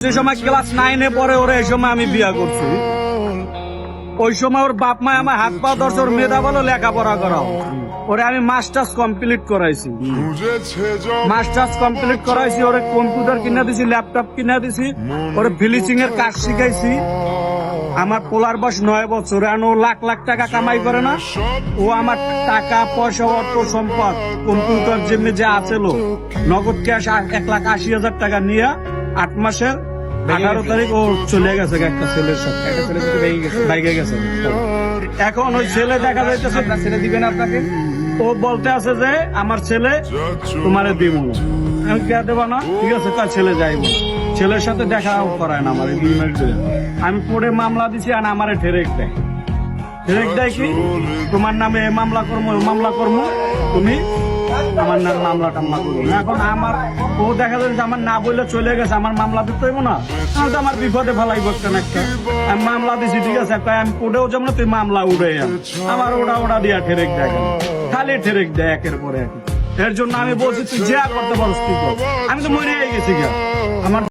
যে সময় ক্লাস 9-এ পড়ে ওরে এই সময় আমি বিয়া করছি। ওই সময় ওর বাপ মা আমার হাত পা ধরছে, ওর মেধা বলো লেখাপড়া করাও। ওরে আমি মাস্টার্স কমপ্লিট করাইছি, ওরে কম্পিউটার কিনা দিছি, ল্যাপটপ কিনা দিছি, ওরে ফিনিশিং এর কাজ শিখাইছি। আমার পোলার বয়স 9 বছর, ও লাখ লাখ টাকা কামাই করে না। ও আমার টাকা পয়সা অর্থ সম্পদ কম্পিউটার জিমে যে আছে নগদ ক্যাশ 1,80,000 টাকা নিয়ে 8 মাসের 18 তারিখ ও চলে গেছে একটা ছেলের সাথে, বাইকে গেছে। এখন ওই ছেলে দেখা যাইতেছে ছেলে দিবেন আপনাকে, ও বলতে আছে যে আমার ছেলে তোমারে দিব না। আমি কে দেবো না, ঠিক আছে তার ছেলে যাইব। ছেলের সাথে দেখাও করায় না আমার 2 মাস ধরে। আমি পরে মামলা দিছি আর আমারে ঠেরেক দেয় কি তোমার নামে মামলা করবো তুমি আমার নাম মামলা টামলা করবো না। এখন আমার ও দেখা যাচ্ছে আমার না বললে চলে গেছে, আমার মামলা দিতে হইব না, আমি তো আমার বিপদে ফেলাই করতেন একটা। আমি মামলা দিছি, ঠিক আছে আমি কোর্টেও যাবো না, তুই মামলা উঠে আমার ওটা দিয়া ঠেরেক দেয়, খালি ঠেরেক দেয় একের পরে এক। এর জন্য আমি বলছি তুই যা করতে পারো তুই কর। আমি তো মরে গেছি আমার